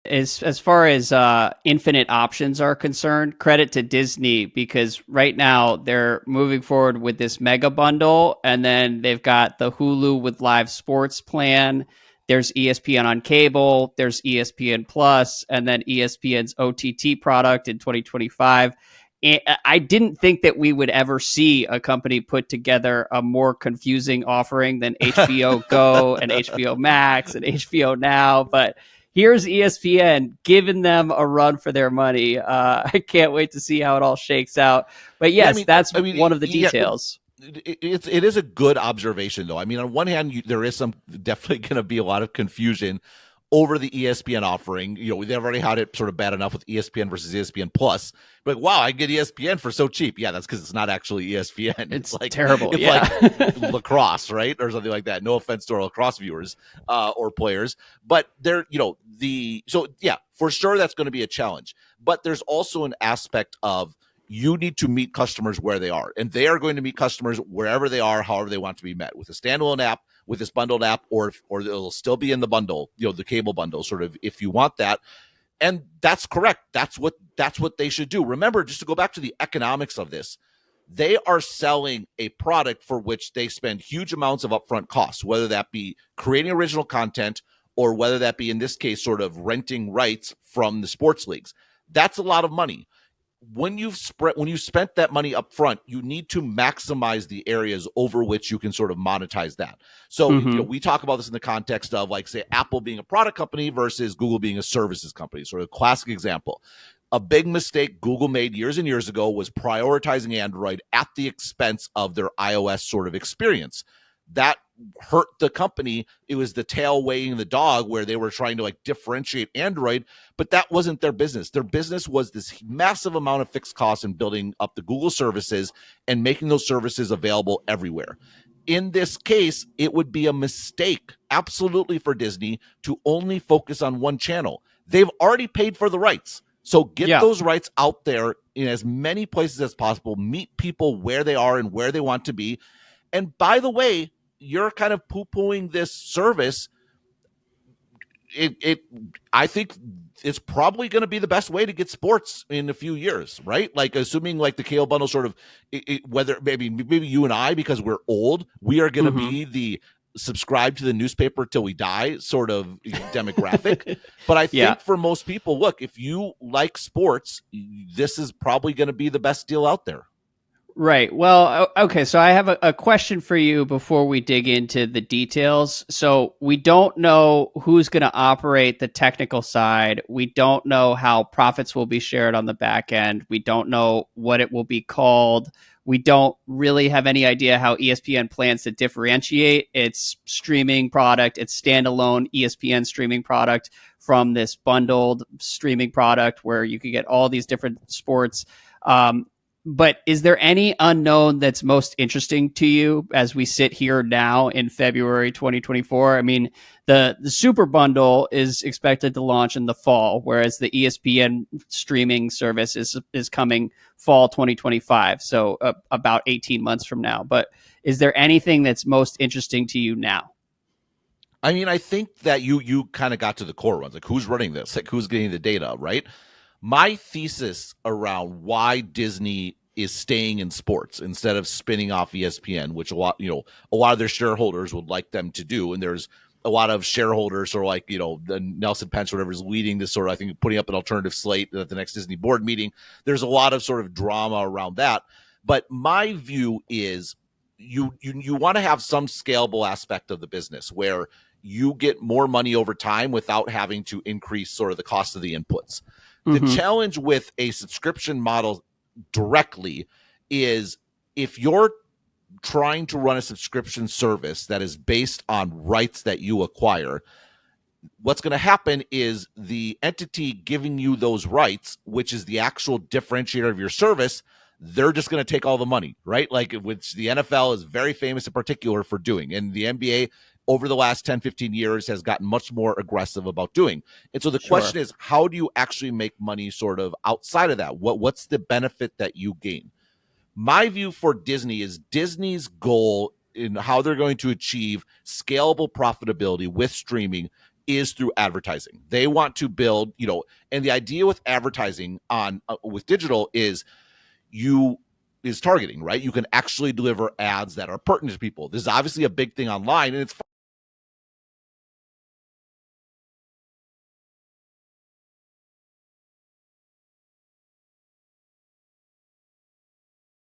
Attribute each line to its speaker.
Speaker 1: As far as infinite options are concerned, credit to Disney, because right now they're moving forward with this mega bundle, and then they've got the Hulu with live sports plan. There's ESPN on cable, there's ESPN Plus, and then ESPN's OTT product in 2025. And I didn't think that we would ever see a company put together a more confusing offering than HBO Go and HBO Max and HBO Now, but here's ESPN giving them a run for their money. I can't wait to see how it all shakes out. But yes, that's one of the details.
Speaker 2: It is a good observation, though. I mean, on one hand, there is some definitely going to be a lot of confusion over the ESPN offering. You know, they've already had it sort of bad enough with ESPN versus ESPN Plus. But wow, I get ESPN for so cheap. Yeah, that's because it's not actually ESPN.
Speaker 1: It's like terrible.
Speaker 2: It's like lacrosse, right, or something like that. No offense to our lacrosse viewers or players, but they're for sure that's going to be a challenge. But there's also an aspect of you need to meet customers where they are, and they are going to meet customers wherever they are, however they want to be met, with a standalone app, with this bundled app, or it'll still be in the bundle, the cable bundle, sort of, if you want that. And that's correct. That's what they should do. Remember, just to go back to the economics of this, they are selling a product for which they spend huge amounts of upfront costs, whether that be creating original content or whether that be, in this case, sort of renting rights from the sports leagues. That's a lot of money. When you've spent that money up front, you need to maximize the areas over which you can sort of monetize that. So we talk about this in the context of, like, say, Apple being a product company versus Google being a services company. Sort of a classic example. A big mistake Google made years and years ago was prioritizing Android at the expense of their iOS sort of experience. That hurt the company. It was the tail wagging the dog, where they were trying to, like, differentiate Android, but that wasn't their business. Their business was this massive amount of fixed costs in building up the Google services and making those services available everywhere. In this case, it would be a mistake, absolutely, for Disney to only focus on one channel. They've already paid for the rights. So get those rights out there in as many places as possible, meet people where they are and where they want to be. And by the way, you're kind of poo-pooing this service. I think it's probably going to be the best way to get sports in a few years, right? Like, assuming, like, the cable bundle sort of, whether maybe you and I, because we're old, we are going to be the subscribe to the newspaper till we die sort of demographic. But I think for most people, look, if you like sports, this is probably going to be the best deal out there.
Speaker 1: Right. Well, okay. So I have a question for you before we dig into the details. So we don't know who's going to operate the technical side. We don't know how profits will be shared on the back end. We don't know what it will be called. We don't really have any idea how ESPN plans to differentiate its streaming product, its standalone ESPN streaming product, from this bundled streaming product where you could get all these different sports. But is there any unknown that's most interesting to you as we sit here now in February 2024? I mean, the Super Bundle is expected to launch in the fall, whereas the ESPN streaming service is coming fall 2025, so about 18 months from now. But is there anything that's most interesting to you now?
Speaker 2: I mean, I think that you kind of got to the core ones, like who's running this, like who's getting the data, right? My thesis around why Disney is staying in sports instead of spinning off ESPN, which a lot of their shareholders would like them to do, and there's a lot of shareholders who are like, the Nelson Pence, or whatever, is leading this sort of, I think, putting up an alternative slate at the next Disney board meeting. There's a lot of sort of drama around that, but my view is you want to have some scalable aspect of the business where you get more money over time without having to increase sort of the cost of the inputs. The challenge with a subscription model directly is, if you're trying to run a subscription service that is based on rights that you acquire, what's going to happen is the entity giving you those rights, which is the actual differentiator of your service, they're just going to take all the money, right? Like, which the NFL is very famous in particular for doing, and the NBA over the last 10, 15 years has gotten much more aggressive about doing. And so the question is, how do you actually make money sort of outside of that? What's the benefit that you gain? My view for Disney is Disney's goal in how they're going to achieve scalable profitability with streaming is through advertising. They want to build, and the idea with advertising on with digital is targeting, right? You can actually deliver ads that are pertinent to people. This is obviously a big thing online, and it's